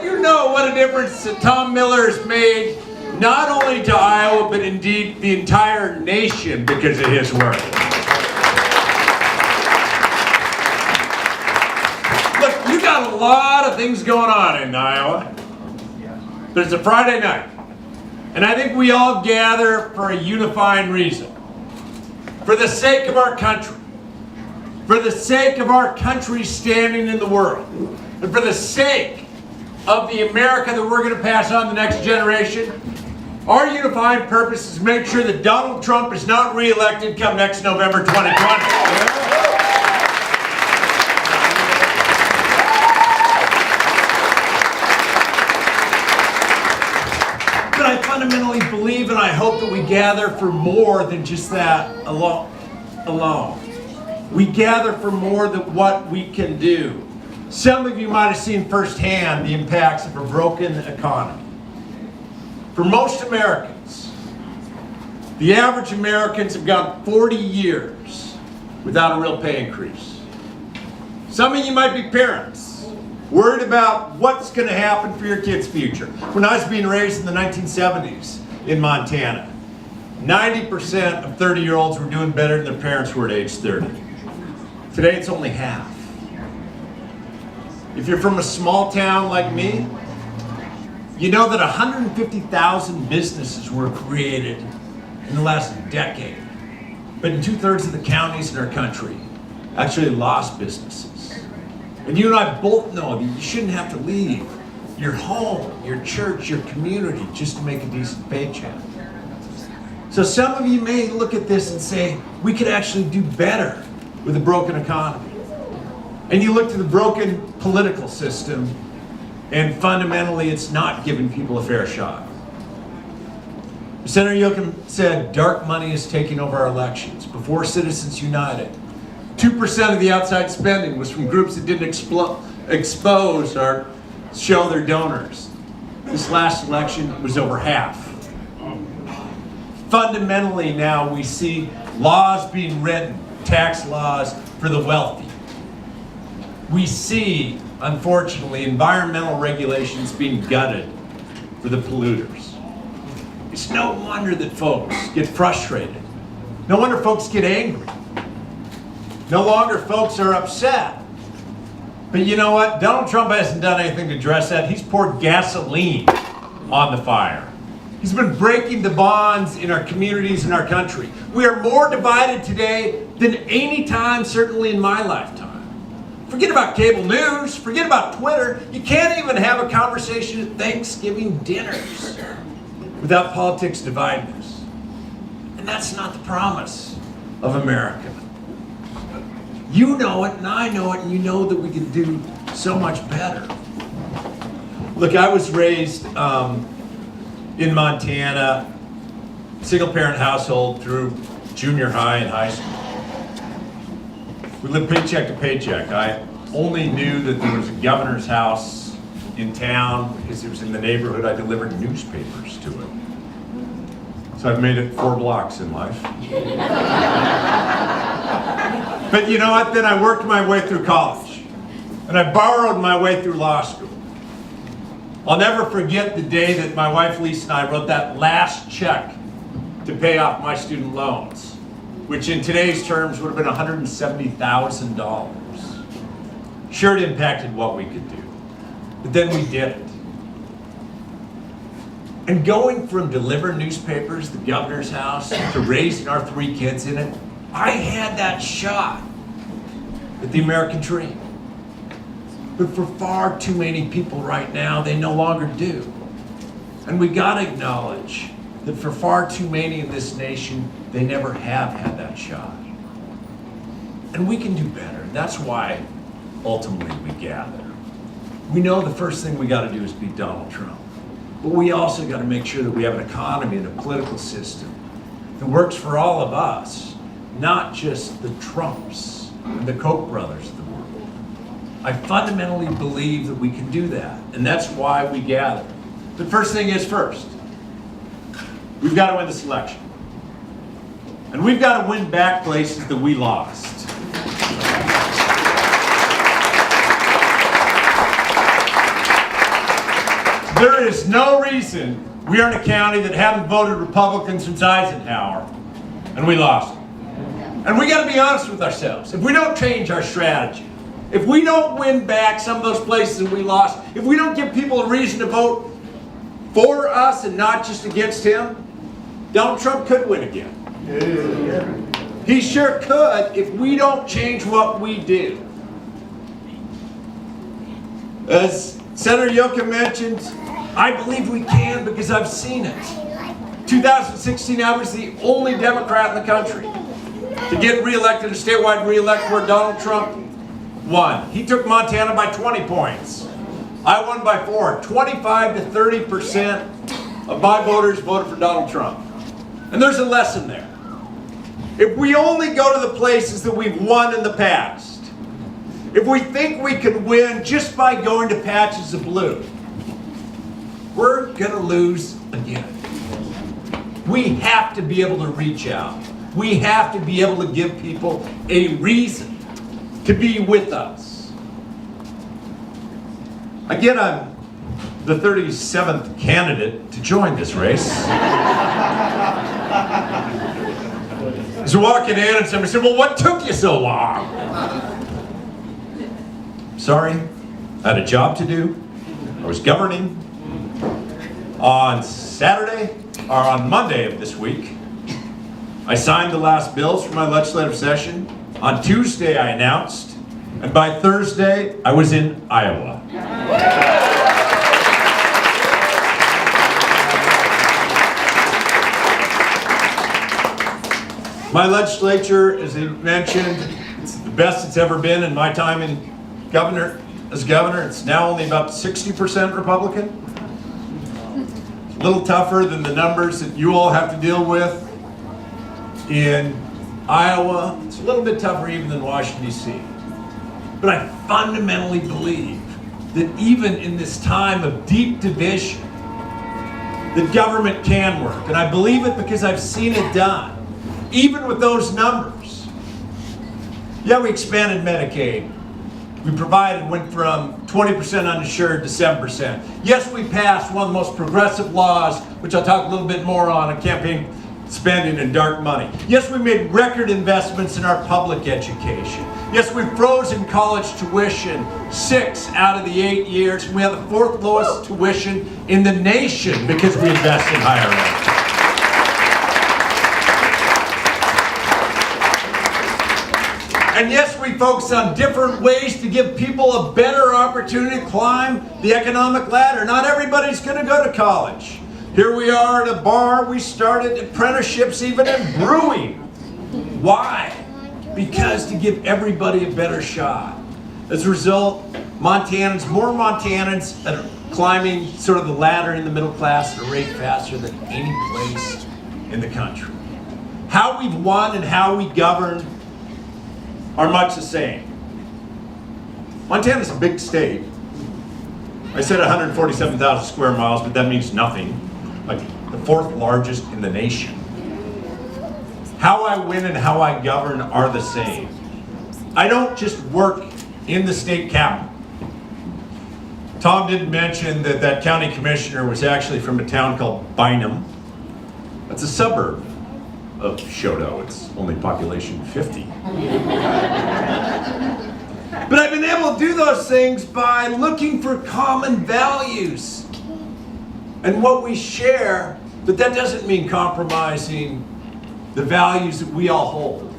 you know what a difference that Tom Miller has made, not only to Iowa, but indeed the entire nation because of his work. Look, you got a lot of things going on in Iowa. There's a Friday night, and I think we all gather for a unifying reason. For the sake of our country. For the sake of our country's standing in the world. And for the sake of the America that we're going to pass on to the next generation, our unifying purpose is to make sure that Donald Trump is not re-elected come next November 2020. But I fundamentally believe and I hope that we gather for more than just that alone. We gather for more than what we can do. Some of you might have seen firsthand the impacts of a broken economy. For most Americans, the average Americans have gone 40 years without a real pay increase. Some of you might be parents, worried about what's going to happen for your kids' future. When I was being raised in the 1970s in Montana, 90% of 30-year-olds were doing better than their parents were at age 30. Today it's only half. If you're from a small town like me, you know that 150,000 businesses were created in the last decade. But in 2/3 of the counties in our country actually lost businesses. And you and I both know that you shouldn't have to leave your home, your church, your community just to make a decent paycheck. So some of you may look at this and say, we could actually do better with a broken economy. And you look to the broken political system, and fundamentally it's not giving people a fair shot. Senator Yoakum said dark money is taking over our elections. Before Citizens United, 2% of the outside spending was from groups that didn't expose or show their donors. This last election it was over half. Fundamentally now we see laws being written, tax laws for the wealthy. We see, unfortunately, environmental regulations being gutted for the polluters. It's no wonder that folks get frustrated. No wonder folks get angry. No longer folks are upset. But you know what? Donald Trump hasn't done anything to address that. He's poured gasoline on the fire. He's been breaking the bonds in our communities and our country. We are more divided today than any time, certainly in my lifetime. Forget about cable news, forget about Twitter. You can't even have a conversation at Thanksgiving dinners without politics dividing us. And that's not the promise of America. You know it and I know it, and you know that we can do so much better. Look, I was raised in Montana, single-parent household through junior high and high school. We lived paycheck to paycheck. I only knew that there was a governor's house in town because it was in the neighborhood. I delivered newspapers to it. So I've made it 4 blocks in life. But you know what? Then I worked my way through college. And I borrowed my way through law school. I'll never forget the day that my wife Lisa and I wrote that last check to pay off my student loans, which in today's terms would have been $170,000. Sure, it impacted what we could do, but then we did it. And going from delivering newspapers, the governor's house, to raising our 3 kids in it, I had that shot at the American dream. But for far too many people right now, they no longer do. And we gotta acknowledge that for far too many in this nation, they never have had that shot. And we can do better. That's why ultimately we gather. We know the first thing we gotta do is beat Donald Trump. But we also gotta make sure that we have an economy and a political system that works for all of us, not just the Trumps and the Koch brothers of the world. I fundamentally believe that we can do that, and that's why we gather. The first thing is first, we've got to win this election. And we've got to win back places that we lost. There is no reason we are in a county that haven't voted Republican since Eisenhower, and we lost. And we got to be honest with ourselves. If we don't change our strategy, if we don't win back some of those places that we lost, if we don't give people a reason to vote for us and not just against him, Donald Trump could win again. He sure could if we don't change what we do. As Senator Yoka mentioned, I believe we can because I've seen it. 2016, I was the only Democrat in the country to get reelected, a statewide reelect where Donald Trump won. He took Montana by 20 points. I won by 4. 25 to 30% of my voters voted for Donald Trump. And there's a lesson there. If we only go to the places that we've won in the past, if we think we can win just by going to patches of blue, we're going to lose again. We have to be able to reach out. We have to be able to give people a reason to be with us. Again, I'm the 37th candidate to join this race. As we're walking in and somebody said, well, what took you so long? Sorry, I had a job to do. I was governing. On Saturday, or on Monday of this week, I signed the last bills for my legislative session. On Tuesday, I announced, and by Thursday, I was in Iowa. My legislature, as I mentioned, it's the best it's ever been in my time as governor. It's now only about 60% Republican. A little tougher than the numbers that you all have to deal with in Iowa. It's a little bit tougher even than Washington, D.C. But I fundamentally believe that even in this time of deep division, that government can work. And I believe it because I've seen it done. Even with those numbers. Yeah, we expanded Medicaid. We went from 20% uninsured to 7%. Yes, we passed one of the most progressive laws, which I'll talk a little bit more on campaign spending and dark money. Yes, we made record investments in our public education. Yes, we've frozen college tuition 6 out of the 8 years. We have the 4th lowest tuition in the nation because we invest in higher ed. And yes, we focus on different ways to give people a better opportunity to climb the economic ladder. Not everybody's going to go to college. Here we are at a bar. We started apprenticeships even in brewing. Why? Because to give everybody a better shot. As a result, more Montanans are climbing sort of the ladder in the middle class at a rate faster than any place in the country. How we've won and how we govern are much the same. Montana's a big state. I said 147,000 square miles, but that means nothing. Like the 4th largest in the nation. How I win and how I govern are the same. I don't just work in the state capital. Tom didn't mention that county commissioner was actually from a town called Bynum. That's a suburb of Shodo. It's only population 50. But I've been able to do those things by looking for common values and what we share, but that doesn't mean compromising the values that we all hold.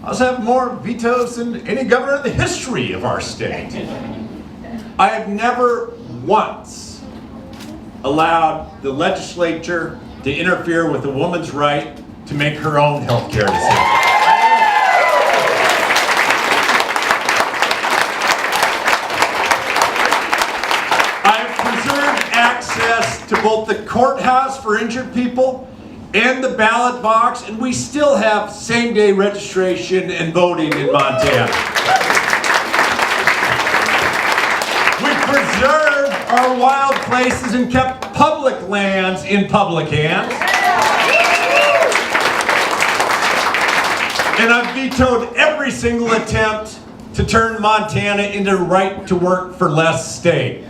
I also have more vetoes than any governor in the history of our state. I have never once allowed the legislature to interfere with a woman's right to make her own health care decisions. I have preserved access to both the courthouse for injured people and the ballot box, and we still have same-day registration and voting in Montana. We preserved our wild places and kept public lands in public hands. And I've vetoed every single attempt to turn Montana into right to work for less state.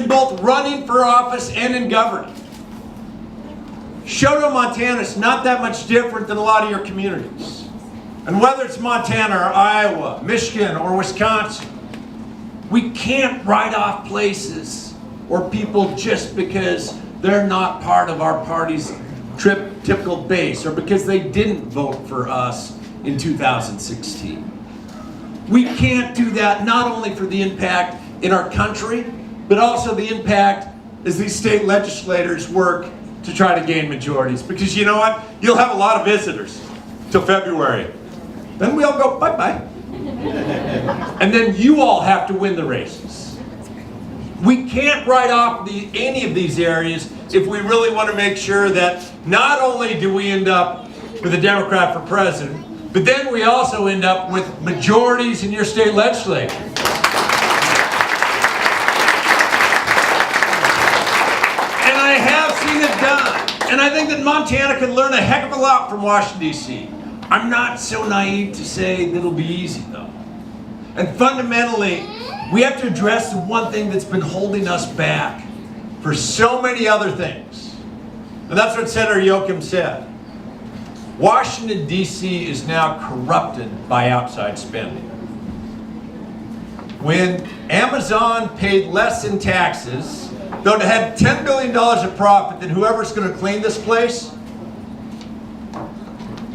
in both running for office and in governing. Choteau, Montana is not that much different than a lot of your communities. And whether it's Montana or Iowa, Michigan or Wisconsin, we can't write off places or people just because they're not part of our party's typical base or because they didn't vote for us in 2016. We can't do that not only for the impact in our country, but also the impact as these state legislators work to try to gain majorities. Because you know what? You'll have a lot of visitors till February. Then we all go bye-bye. And then you all have to win the races. We can't write off any of these areas if we really want to make sure that not only do we end up with a Democrat for president, but then we also end up with majorities in your state legislature. And I have seen it done. And I think that Montana can learn a heck of a lot from Washington, D.C. I'm not so naive to say that it'll be easy, though. And fundamentally, we have to address the one thing that's been holding us back for so many other things. And that's what Senator Yoakum said. Washington, D.C. is now corrupted by outside spending. When Amazon paid less in taxes, though it had $10 billion of profit than whoever's going to clean this place,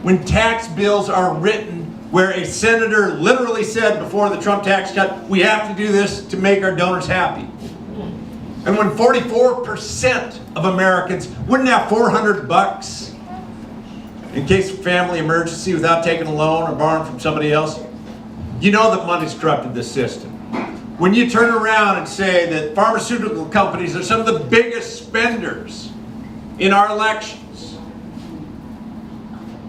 when tax bills are written where a senator literally said before the Trump tax cut, we have to do this to make our donors happy. And when 44% of Americans wouldn't have $400 in case of family emergency without taking a loan or borrowing from somebody else, you know that money's corrupted this system. When you turn around and say that pharmaceutical companies are some of the biggest spenders in our elections,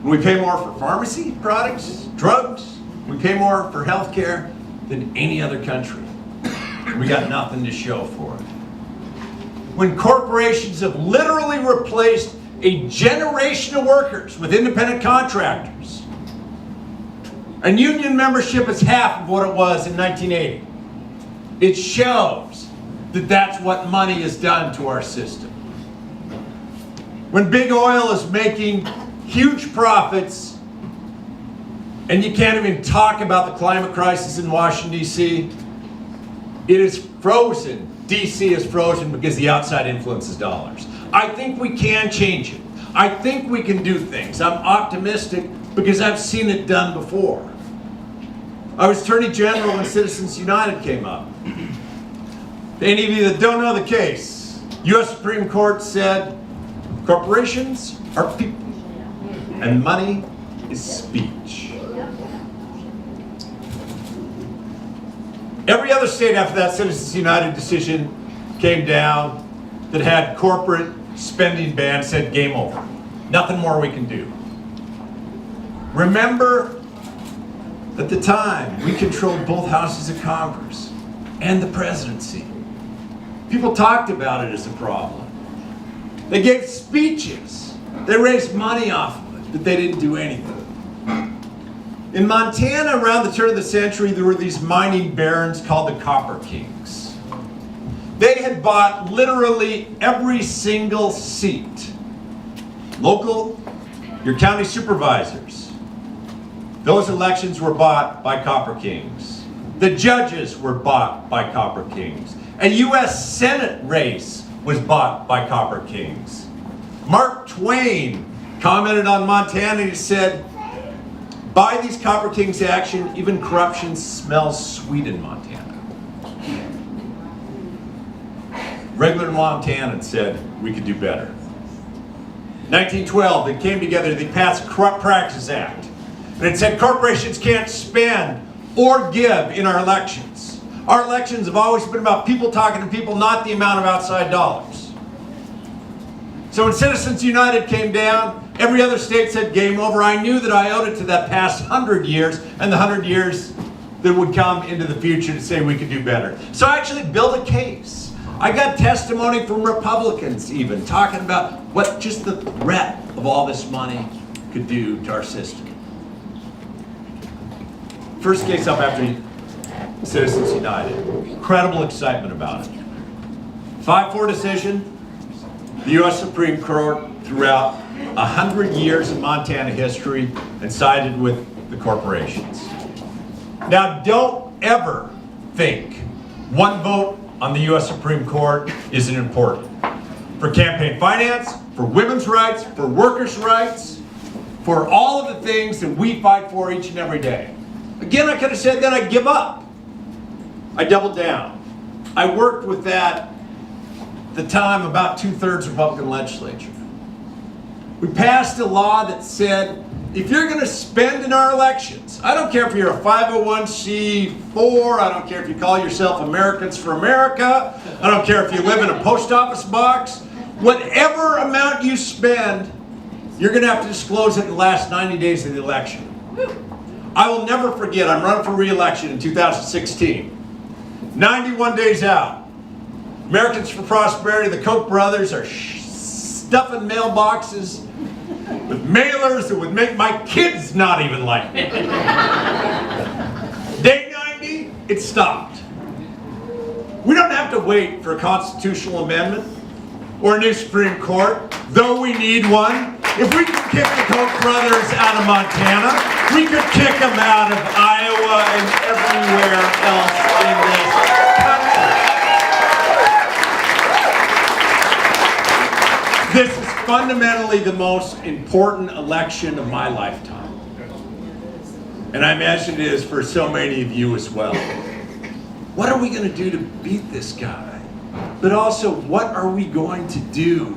we pay more for pharmacy products, drugs, we pay more for health care than any other country. We got nothing to show for it. When corporations have literally replaced a generation of workers with independent contractors, and union membership is half of what it was in 1980. It shows that that's what money has done to our system. When big oil is making huge profits, and you can't even talk about the climate crisis in Washington, D.C., it is frozen. D.C. is frozen because the outside influences dollars. I think we can change it. I think we can do things. I'm optimistic because I've seen it done before. I was Attorney General when Citizens United came up. Any of you that don't know the case, U.S. Supreme Court said corporations are people and money is speech. Every other state after that Citizens United decision came down that had corporate spending ban said game over. Nothing more we can do. Remember, at the time, we controlled both houses of Congress and the presidency. People talked about it as a problem. They gave speeches. They raised money off of it, but they didn't do anything. In Montana, around the turn of the century, there were these mining barons called the Copper Kings. They had bought literally every single seat. Local, your county supervisors. Those elections were bought by Copper Kings. The judges were bought by Copper Kings. A U.S. Senate race was bought by Copper Kings. Mark Twain commented on Montana. He said, by these Copper Kings' action, even corruption smells sweet in Montana. Regular Montanans said we could do better. 1912, they came together, they passed the Corrupt Practices Act. And it said corporations can't spend or give in our elections. Our elections have always been about people talking to people, not the amount of outside dollars. So when Citizens United came down, every other state said game over. I knew that I owed it to that past 100 years and the 100 years that would come into the future to say we could do better. So I actually built a case. I got testimony from Republicans even talking about what just the threat of all this money could do to our system. First case up after Citizens United. Incredible excitement about it. 5-4 decision, the U.S. Supreme Court throughout 100 years of Montana history and sided with the corporations. Now, don't ever think one vote on the U.S. Supreme Court isn't important. For campaign finance, for women's rights, for workers' rights, for all of the things that we fight for each and every day. Again, I could have said that I'd give up. I doubled down. I worked with that, at the time, about 2/3 Republican legislature. We passed a law that said, if you're going to spend in our elections, I don't care if you're a 501c4, I don't care if you call yourself Americans for America, I don't care if you live in a post office box, whatever amount you spend, you're going to have to disclose it in the last 90 days of the election. I will never forget, I'm running for re-election in 2016. 91 days out. Americans for Prosperity, the Koch brothers are stuffing mailboxes with mailers that would make my kids not even like me. Day 90, it stopped. We don't have to wait for a constitutional amendment or a new Supreme Court, though we need one. If we could kick the Koch brothers out of Montana, we could kick them out of Iowa and everywhere else in this country. This is fundamentally the most important election of my lifetime. And I imagine it is for so many of you as well. What are we going to do to beat this guy? But also, what are we going to do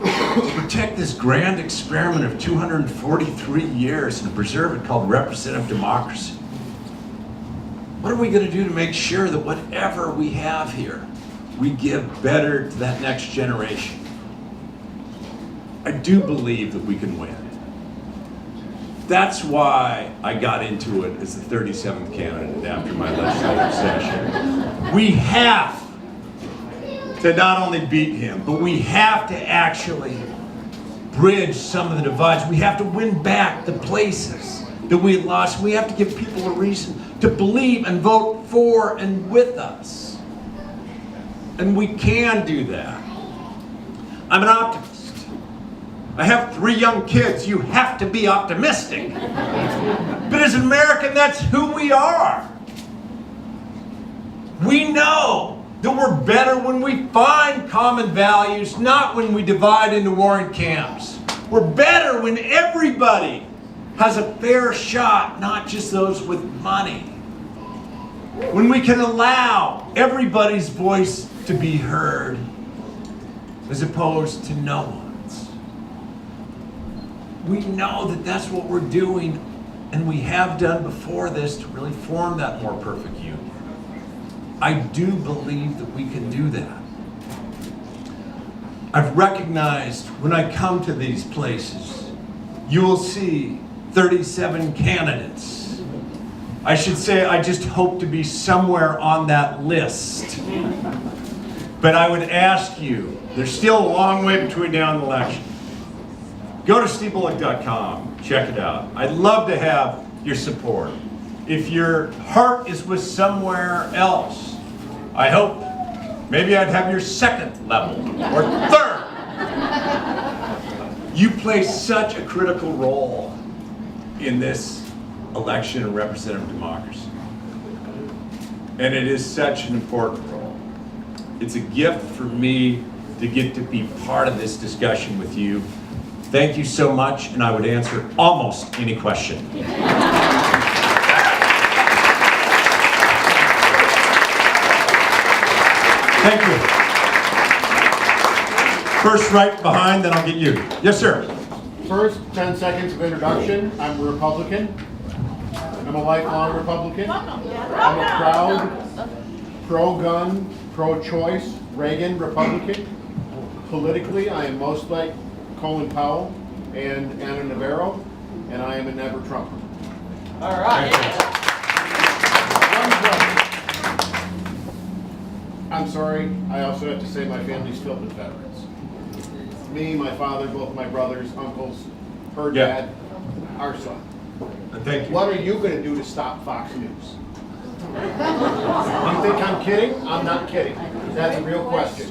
to protect this grand experiment of 243 years and preserve it called representative democracy? What are we going to do to make sure that whatever we have here, we give better to that next generation? I do believe that we can win. That's why I got into it as the 37th candidate after my legislative session. We have to not only beat him, but we have to actually bridge some of the divides. We have to win back the places that we had lost. We have to give people a reason to believe and vote for and with us. And we can do that. I'm an optimist. I have 3 young kids. You have to be optimistic. But as an American, that's who we are. We know that we're better when we find common values, not when we divide into warring camps. We're better when everybody has a fair shot, not just those with money. When we can allow everybody's voice to be heard, as opposed to no one's. We know that that's what we're doing, and we have done before this to really form that more perfect union. I do believe that we can do that. I've recognized when I come to these places, you will see 37 candidates. I should say I just hope to be somewhere on that list. But I would ask you, there's still a long way between now and the election. Go to stevebullock.com, check it out. I'd love to have your support. If your heart is with somewhere else, I hope maybe I'd have your second level or third. You play such a critical role in this election and representative democracy. And it is such an important role. It's a gift for me to get to be part of this discussion with you. Thank you so much, and I would answer almost any question. Thank you. First right behind, then I'll get you. Yes, sir. First, 10 seconds of introduction. I'm a Republican. I'm a lifelong Republican. I'm a proud, pro-gun, pro-choice, Reagan Republican. Politically, I am most like Colin Powell and Anna Navarro, and I am a never Trumper. All right. I'm sorry, I also have to say my family's filled with veterans. Me, my father, both my brothers, uncles, her dad, our son. Thank you. What are you going to do to stop Fox News? You think I'm kidding? I'm not kidding. That's a real question.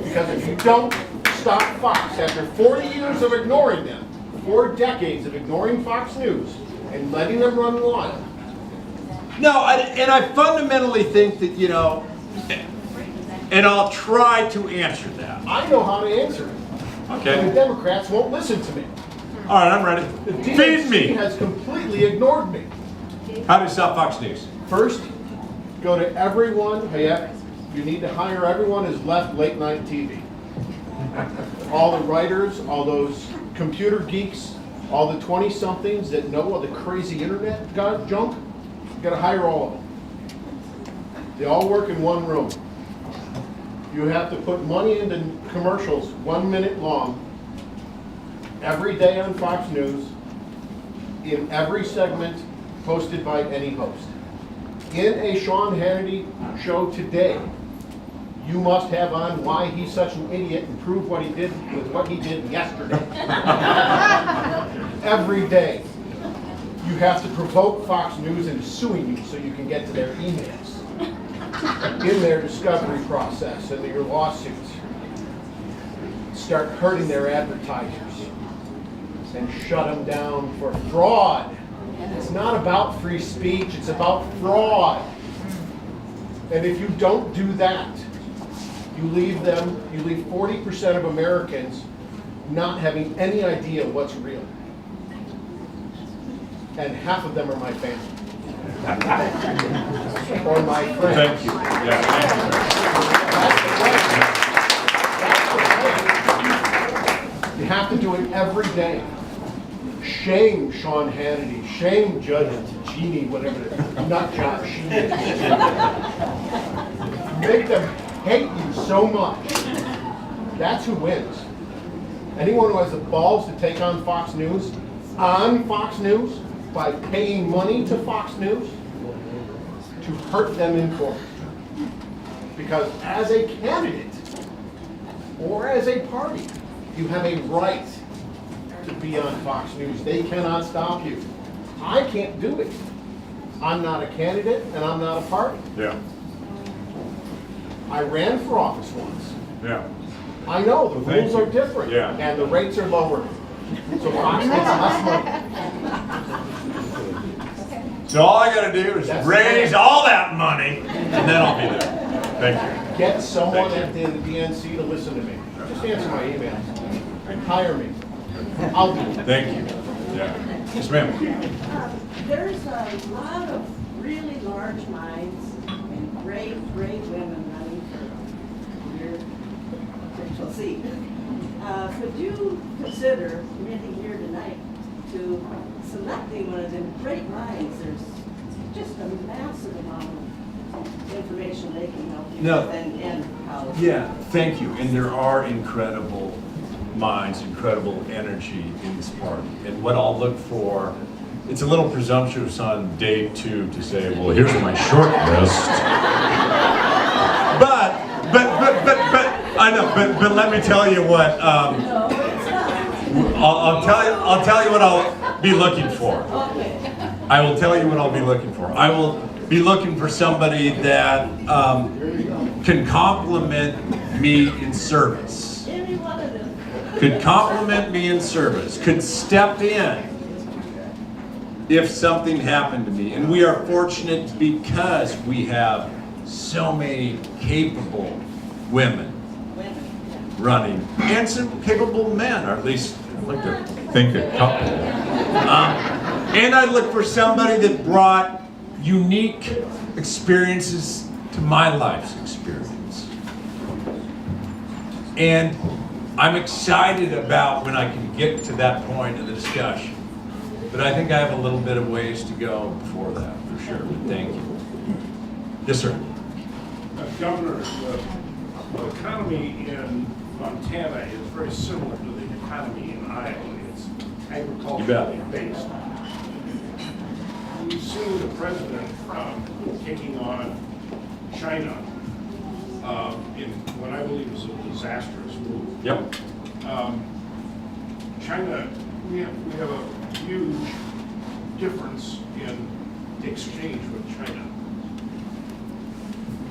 Because if you don't stop Fox, after 40 years of ignoring them, 4 decades of ignoring Fox News and letting them run wild. No, and I fundamentally think that, you know, and I'll try to answer that. I know how to answer it. Okay. And the Democrats won't listen to me. All right, I'm ready. The Feed DNC me. has completely ignored me. How do you stop Fox News? First, go to everyone. You need to hire everyone who's left late night TV. All the writers, all those computer geeks, all the 20-somethings that know all the crazy internet junk. You got to hire all of them. They all work in one room. You have to put money into commercials 1 minute long every day on Fox News in every segment hosted by any host. In a Sean Hannity show today, you must have on why he's such an idiot and prove what he did with what he did yesterday. Every day. You have to provoke Fox News into suing you so you can get to their emails in their discovery process and your lawsuits. Start hurting their advertisers and shut them down for fraud. It's not about free speech, it's about fraud. And if you don't do that, you leave 40% of Americans not having any idea what's real. And half of them are my family. Or my friends. Thank you. Yeah, thank You have to do it every day. Shame Sean Hannity. Shame Judge Genie, whatever the nut job she is. Make them hate you so much. That's who wins. Anyone who has the balls to take on Fox News, by paying money to Fox News, to hurt them in court. Because as a candidate, or as a party, you have a right to be on Fox News. They cannot stop you. I can't do it. I'm not a candidate and I'm not a party. Yeah. I ran for office once. Yeah. I know the Thank rules you. are different Yeah. and the rates are lower. So Fox gets less money. So all I gotta do is That's raise the all that money, and then I'll be there. Thank you. Get someone Thank at the DNC to listen to me. Just answer my emails. Hire me. I'll do it. Thank you. Yeah. Yes, ma'am. There's a lot of really large minds and great women running for your official seat. Could you consider meeting here tonight to selecting one of them great minds? There's just a massive amount of information they can help you No. with and how. Yeah, thank you. And there are incredible minds, incredible energy in this party. And what I'll look for, it's a little presumptuous on day 2 to say, well, here's my short list. But I know. But let me tell you what. I'll tell you what I'll be looking for. I will tell you what I'll be looking for. I will be looking for somebody that can complement me in service. Could complement me in service. Could step in if something happened to me. And we are fortunate because we have so many capable women running, and some capable men, or at least I'd like to think a couple. And I'd look for somebody that brought unique experiences to my life's experience. And I'm excited about when I can get to that point of the discussion. But I think I have a little bit of ways to go before that, for sure. But thank you. Yes, sir. Governor, the economy in Montana is very similar to the economy in Iowa. It's agriculturally based. We've seen the president taking on China in what I believe is a disastrous move. Yep. China, we have a huge difference in exchange with China.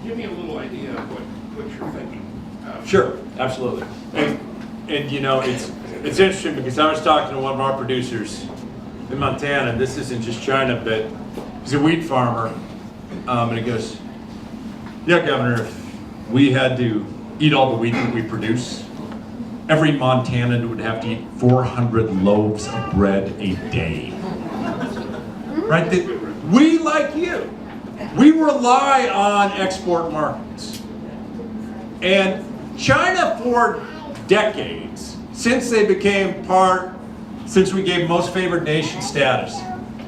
Give me a little idea of what what you're thinking. Sure, absolutely. And you know, it's interesting because I was talking to one of our producers in Montana, and this isn't just China, but he's a wheat farmer, and he goes, yeah, Governor, if we had to eat all the wheat that we produce, every Montanan would have to eat 400 loaves of bread a day. Right? We, like you, we rely on export markets. And China, for decades, since they became since we gave most favored nation status,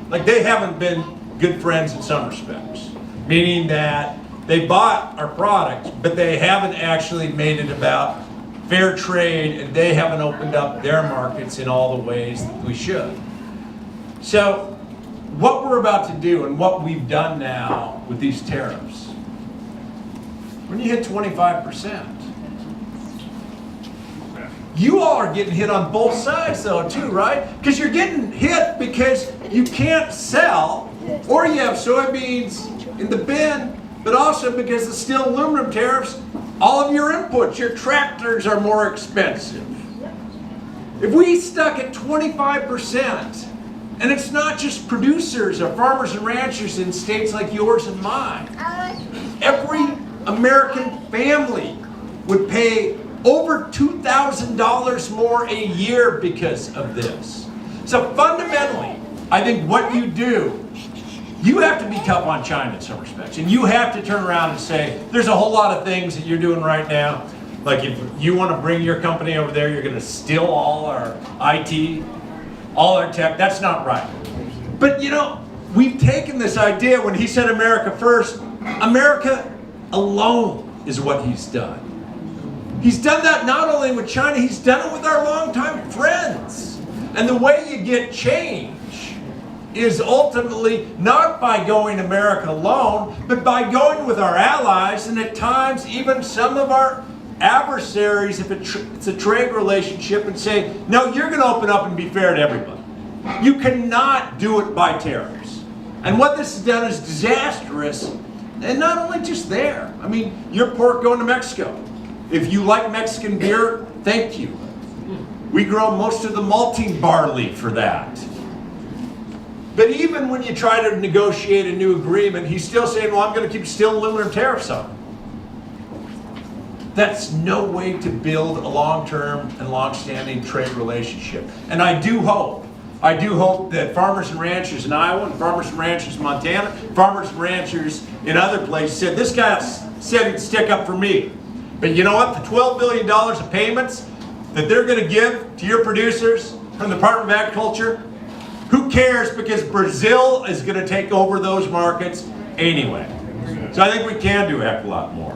like they haven't been good friends in some respects. Meaning that they bought our products, but they haven't actually made it about fair trade, and they haven't opened up their markets in all the ways that we should. So what we're about to do and what we've done now with these tariffs, when you hit 25%, you all are getting hit on both sides though too, right? Because you're getting hit because you can't sell, or you have soybeans in the bin, but also because the steel aluminum tariffs, all of your inputs, your tractors are more expensive. If we stuck at 25%, and it's not just producers or farmers and ranchers in states like yours and mine, every American family would pay over $2,000 more a year because of this. So fundamentally, I think what you do, you have to be tough on China in some respects. And you have to turn around and say, there's a whole lot of things that you're doing right now. Like if you want to bring your company over there, you're going to steal all our IT, all our tech. That's not right. But you know, we've taken this idea when he said America first. America alone is what he's done. He's done that not only with China, he's done it with our longtime friends. And the way you get change is ultimately not by going America alone, but by going with our allies, and at times even some of our adversaries, if it's a trade relationship, and say, no, you're going to open up and be fair to everybody. You cannot do it by tariffs. And what this has done is disastrous, and not only just there. I mean, your pork going to Mexico. If you like Mexican beer, thank you. We grow most of the malting barley for that. But even when you try to negotiate a new agreement, he's still saying, well, I'm going to keep steel aluminum tariffs on. That's no way to build a long-term and long-standing trade relationship. And I do hope that farmers and ranchers in Iowa, and farmers and ranchers in Montana, farmers and ranchers in other places said, this guy said he'd stick up for me. But you know what? The $12 billion of payments that they're going to give to your producers from the Department of Agriculture, who cares, because Brazil is going to take over those markets anyway. So I think we can do a heck of a lot more.